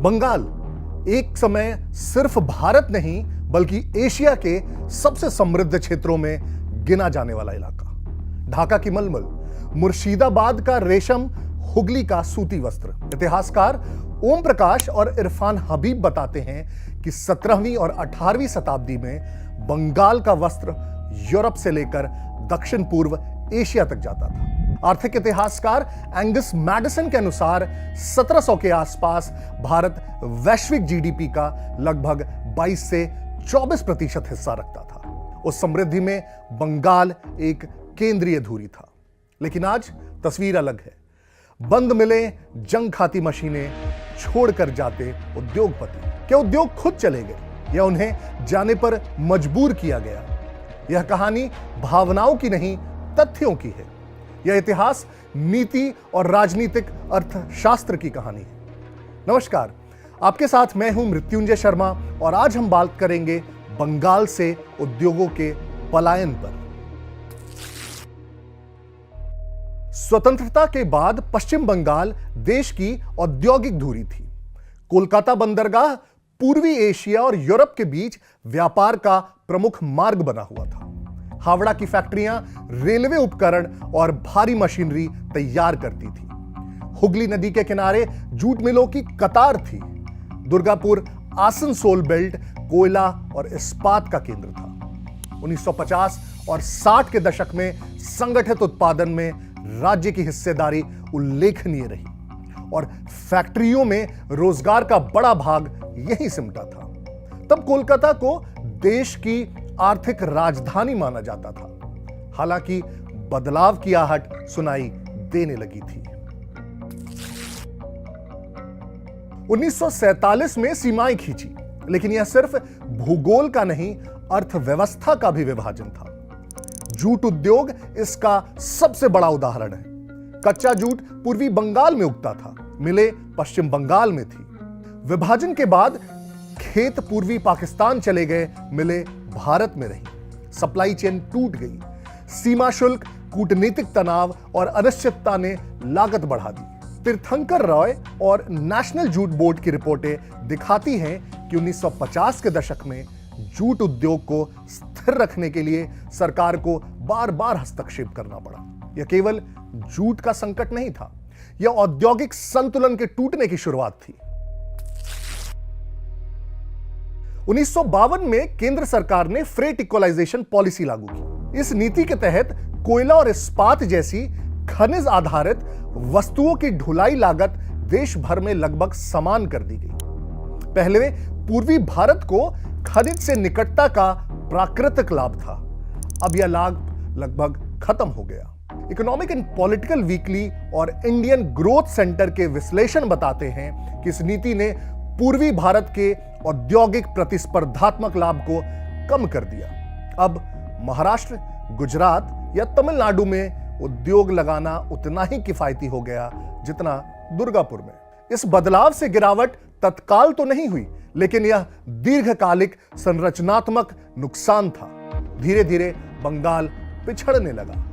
बंगाल एक समय सिर्फ भारत नहीं बल्कि एशिया के सबसे समृद्ध क्षेत्रों में गिना जाने वाला इलाका। ढाका की मलमल, मुर्शिदाबाद का रेशम, हुगली का सूती वस्त्र। इतिहासकार ओम प्रकाश और इरफान हबीब बताते हैं कि 17वीं और 18वीं शताब्दी में बंगाल का वस्त्र यूरोप से लेकर दक्षिण पूर्व एशिया तक जाता था। आर्थिक इतिहासकार एंगस मैडिसन के अनुसार 1700 के आसपास भारत वैश्विक जीडीपी का लगभग 22 से 24% हिस्सा रखता था। उस समृद्धि में बंगाल एक केंद्रीय धुरी था। लेकिन आज तस्वीर अलग है। बंद मिले जंग खाती मशीनें छोड़कर जाते उद्योगपति। क्या उद्योग खुद चले गए या उन्हें जाने पर मजबूर किया गया? यह कहानी भावनाओं की नहीं, तथ्यों की है। यह इतिहास, नीति और राजनीतिक अर्थशास्त्र की कहानी है। नमस्कार, आपके साथ मैं हूं मृत्युंजय शर्मा और आज हम बात करेंगे बंगाल से उद्योगों के पलायन पर। स्वतंत्रता के बाद पश्चिम बंगाल देश की औद्योगिक धुरी थी। कोलकाता बंदरगाह पूर्वी एशिया और यूरोप के बीच व्यापार का प्रमुख मार्ग बना हुआ था। हावड़ा की फैक्ट्रियां रेलवे उपकरण और भारी मशीनरी तैयार करती थी। हुगली नदी के किनारे जूट मिलों की कतार थी। दुर्गापुर आसनसोल बेल्ट कोयला और इस्पात का केंद्र था। 1950 और 60 के दशक में संगठित उत्पादन में राज्य की हिस्सेदारी उल्लेखनीय रही और फैक्ट्रियों में रोजगार का बड़ा भाग यही सिमटा था। तब कोलकाता को देश की आर्थिक राजधानी माना जाता था। हालांकि बदलाव की आहट सुनाई देने लगी थी। 1947 में सीमाएं खींची, लेकिन यह सिर्फ भूगोल का नहीं, अर्थव्यवस्था का भी विभाजन था। जूट उद्योग इसका सबसे बड़ा उदाहरण है। कच्चा जूट पूर्वी बंगाल में उगता था, मिलें पश्चिम बंगाल में थी। विभाजन के बाद खेत पूर्वी पाकिस्तान चले गए, मिलें भारत में रही। सप्लाई चेन टूट गई। सीमा शुल्क, कूटनीतिक तनाव और अनिश्चितता ने लागत बढ़ा दी। तीर्थंकर रॉय और नेशनल जूट बोर्ड की रिपोर्टें दिखाती हैं कि 1950 के दशक में जूट उद्योग को स्थिर रखने के लिए सरकार को बार बार हस्तक्षेप करना पड़ा। यह केवल जूट का संकट नहीं था, यह औद्योगिक संतुलन के टूटने की शुरुआत थी। 1952 में केंद्र सरकार ने फ्रेट इक्वलाइजेशन पॉलिसी लागू की। इस नीति के तहत कोयला और इस्पात जैसी खनिज आधारित वस्तुओं की ढुलाई लागत देश भर में लगभग समान कर दी गई। पहले पूर्वी भारत को खनिज से निकटता का प्राकृतिक लाभ था, अब यह लाभ लगभग खत्म हो गया। इकोनॉमिक एंड पॉलिटिकल वीकली और इंडियन ग्रोथ सेंटर के विश्लेषण बताते हैं कि इस नीति ने पूर्वी भारत के औद्योगिक प्रतिस्पर्धात्मक लाभ को कम कर दिया। अब महाराष्ट्र, गुजरात या तमिलनाडु में उद्योग लगाना उतना ही किफायती हो गया जितना दुर्गापुर में। इस बदलाव से गिरावट तत्काल तो नहीं हुई, लेकिन यह दीर्घकालिक संरचनात्मक नुकसान था। धीरे धीरे बंगाल पिछड़ने लगा।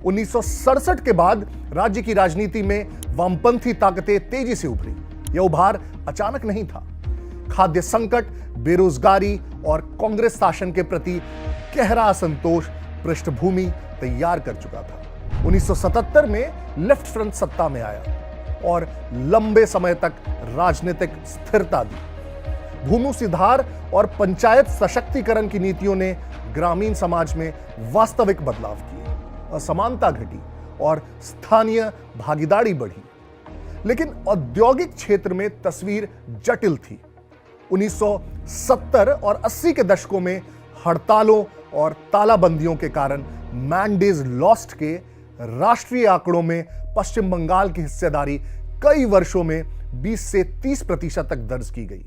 1967 के बाद राज्य की राजनीति में वामपंथी ताकतें तेजी से उभरी। यह उभार अचानक नहीं था। खाद्य संकट, बेरोजगारी और कांग्रेस शासन के प्रति गहरा असंतोष पृष्ठभूमि तैयार कर चुका था। 1977 में लेफ्ट फ्रंट सत्ता में आया और लंबे समय तक राजनीतिक स्थिरता दी। भूमि सुधार और पंचायत सशक्तिकरण की नीतियों ने ग्रामीण समाज में वास्तविक बदलाव किए। असमानता घटी और स्थानीय भागीदारी बढ़ी। लेकिन औद्योगिक क्षेत्र में तस्वीर जटिल थी। 1970 और 80 के दशकों में हड़तालों और तालाबंदियों के कारण मैन डेज लॉस्ट के राष्ट्रीय आंकड़ों में पश्चिम बंगाल की हिस्सेदारी कई वर्षों में 20 से 30% तक दर्ज की गई।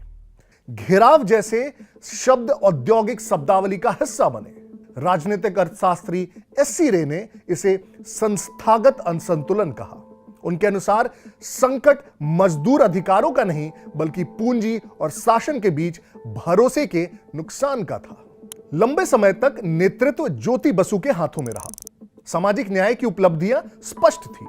घेराव जैसे शब्द औद्योगिक शब्दावली का हिस्सा बने। राजनीतिक अर्थशास्त्री एस.सी. रे ने इसे संस्थागत असंतुलन कहा। उनके अनुसार संकट मजदूर अधिकारों का नहीं बल्कि पूंजी और शासन के बीच भरोसे के नुकसान का था। लंबे समय तक नेतृत्व ज्योति बसु के हाथों में रहा। सामाजिक न्याय की उपलब्धियां स्पष्ट थी।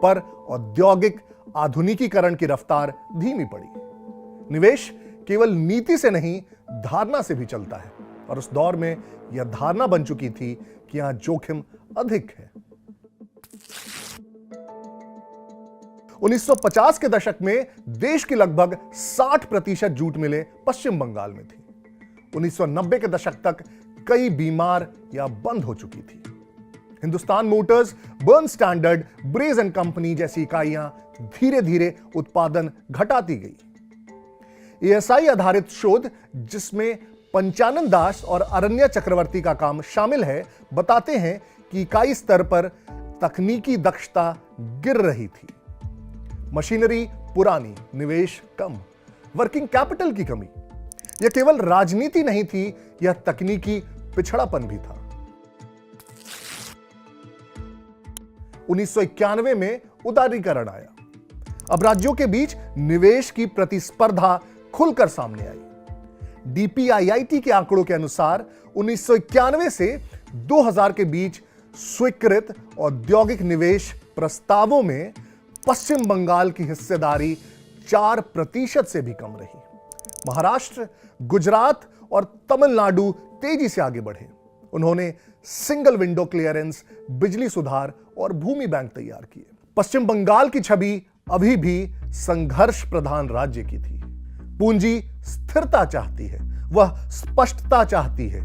पर औद्योगिक आधुनिकीकरण की रफ्तार धीमी पड़ी। निवेश केवल नीति से नहीं, धारणा से भी चलता है, और उस दौर में यह धारणा बन चुकी थी कि यहां जोखिम अधिक है। 1950 के दशक में देश की लगभग 60% जूट मिलें पश्चिम बंगाल में थी। 1990 के दशक तक कई बीमार या बंद हो चुकी थी। हिंदुस्तान मोटर्स, बर्न स्टैंडर्ड, ब्रेज एंड कंपनी जैसी इकाइयां धीरे धीरे उत्पादन घटाती गई। एएसआई आधारित शोध, जिसमें पंचानन दास और अरण्य चक्रवर्ती का काम शामिल है, बताते हैं कि इकाई स्तर पर तकनीकी दक्षता गिर रही थी। मशीनरी पुरानी, निवेश कम, वर्किंग कैपिटल की कमी। यह केवल राजनीति नहीं थी, यह तकनीकी पिछड़ापन भी था। 1991 में उदारीकरण आया। अब राज्यों के बीच निवेश की प्रतिस्पर्धा खुलकर सामने आई। डीपीआईआईटी के आंकड़ों के अनुसार 1991 से 2000 के बीच स्वीकृत औद्योगिक निवेश प्रस्तावों में पश्चिम बंगाल की हिस्सेदारी 4% से भी कम रही। महाराष्ट्र, गुजरात और तमिलनाडु तेजी से आगे बढ़े। उन्होंने सिंगल विंडो क्लियरेंस, बिजली सुधार और भूमि बैंक तैयार किए। पश्चिम बंगाल की छवि अभी भी संघर्ष प्रधान राज्य की थी। पूंजी स्थिरता चाहती है, वह स्पष्टता चाहती है।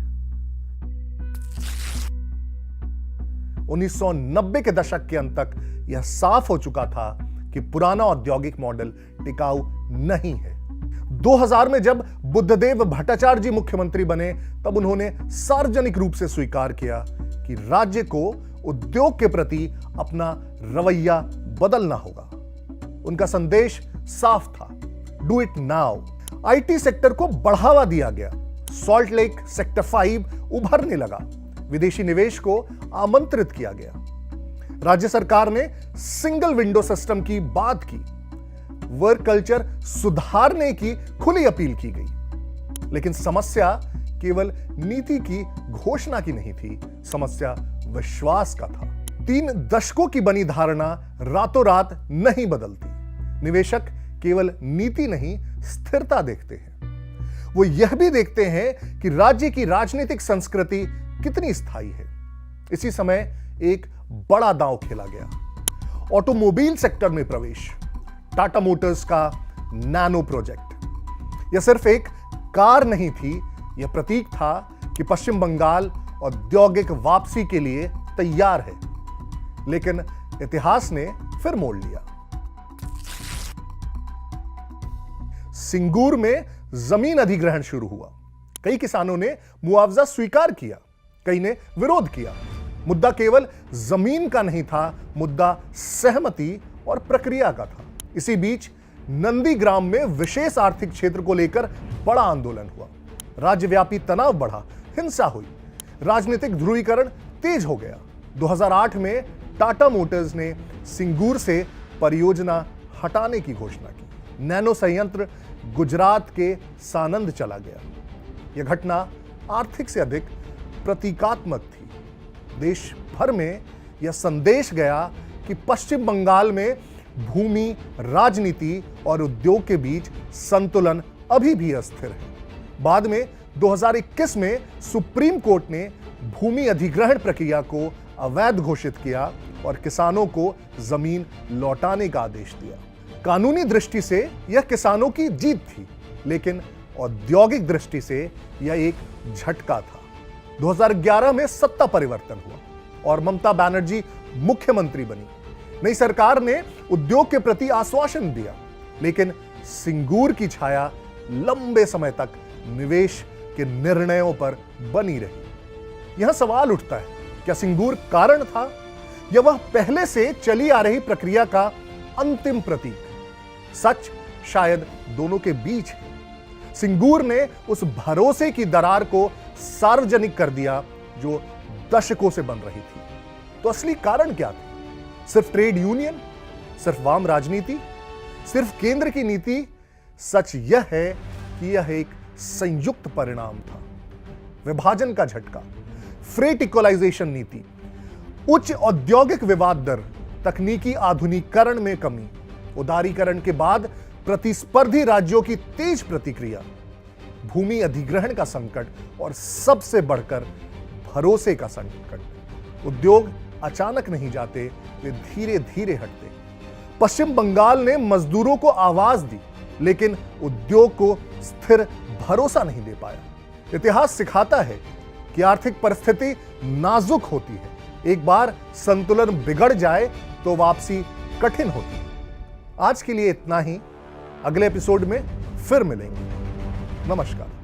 1990 के दशक के अंत तक यह साफ हो चुका था कि पुराना औद्योगिक मॉडल टिकाऊ नहीं है। 2000 में जब बुद्धदेव भट्टाचार्य जी मुख्यमंत्री बने, तब उन्होंने सार्वजनिक रूप से स्वीकार किया कि राज्य को उद्योग के प्रति अपना रवैया बदलना होगा। उनका संदेश साफ था, do it now. IT sector को बढ़ावा दिया गया। सॉल्ट लेक सेक्टर 5 उभरने लगा। विदेशी निवेश को आमंत्रित किया गया। राज्य सरकार ने सिंगल विंडो सिस्टम की बात की। वर्क कल्चर सुधारने की खुली अपील की गई। लेकिन समस्या केवल नीति की घोषणा की नहीं थी, समस्या विश्वास का था। 3 दशकों की बनी धारणा रातों रात नहीं बदलती। निवेशक केवल नीति नहीं, स्थिरता देखते हैं। वो यह भी देखते हैं कि राज्य की राजनीतिक संस्कृति कितनी स्थायी है। इसी समय एक बड़ा दांव खेला गया, ऑटोमोबाइल सेक्टर में प्रवेश। टाटा मोटर्स का नैनो प्रोजेक्ट। यह सिर्फ एक कार नहीं थी, यह प्रतीक था कि पश्चिम बंगाल औद्योगिक वापसी के लिए तैयार है। लेकिन इतिहास ने फिर मोड़ लिया। सिंगूर में जमीन अधिग्रहण शुरू हुआ। कई किसानों ने मुआवजा स्वीकार किया, कई ने विरोध किया। मुद्दा केवल जमीन का नहीं था, मुद्दा सहमति और प्रक्रिया का था। इसी बीच नंदीग्राम में विशेष आर्थिक क्षेत्र को लेकर बड़ा आंदोलन हुआ। राज्यव्यापी तनाव बढ़ा, हिंसा हुई, राजनीतिक ध्रुवीकरण तेज हो गया। 2008 में टाटा मोटर्स ने सिंगूर से परियोजना हटाने की घोषणा की। नैनो संयंत्र गुजरात के सानंद चला गया। यह घटना आर्थिक से अधिक प्रतीकात्मक थी। देश भर में यह संदेश गया कि पश्चिम बंगाल में भूमि, राजनीति और उद्योग के बीच संतुलन अभी भी अस्थिर है। बाद में 2021 में सुप्रीम कोर्ट ने भूमि अधिग्रहण प्रक्रिया को अवैध घोषित किया और किसानों को जमीन लौटाने का आदेश दिया। कानूनी दृष्टि से यह किसानों की जीत थी, लेकिन औद्योगिक दृष्टि से यह एक झटका था। 2011 में सत्ता परिवर्तन हुआ और ममता बनर्जी मुख्यमंत्री बनी। नई सरकार ने उद्योग के प्रति आश्वासन दिया, लेकिन सिंगूर की छाया लंबे समय तक निवेश के निर्णयों पर बनी रही। यह सवाल उठता है, क्या सिंगूर कारण था या वह पहले से चली आ रही प्रक्रिया का अंतिम प्रतीक? सच शायद दोनों के बीच है। सिंगूर ने उस भरोसे की दरार को सार्वजनिक कर दिया जो दशकों से बन रही थी। तो असली कारण क्या थे? सिर्फ ट्रेड यूनियन? सिर्फ वाम राजनीति? सिर्फ केंद्र की नीति? सच यह है कि यह एक संयुक्त परिणाम था। विभाजन का झटका, फ्रेट इक्वलाइजेशन नीति, उच्च औद्योगिक विवाद दर, तकनीकी आधुनिकीकरण में कमी, उदारीकरण के बाद प्रतिस्पर्धी राज्यों की तेज प्रतिक्रिया, भूमि अधिग्रहण का संकट और सबसे बढ़कर भरोसे का संकट। उद्योग अचानक नहीं जाते, वे धीरे धीरे हटते। पश्चिम बंगाल ने मजदूरों को आवाज दी, लेकिन उद्योग को स्थिर भरोसा नहीं दे पाया। इतिहास सिखाता है कि आर्थिक परिस्थिति नाजुक होती है। एक बार संतुलन बिगड़ जाए तो वापसी कठिन होती है। आज के लिए इतना ही। अगले एपिसोड में फिर मिलेंगे। नमस्कार।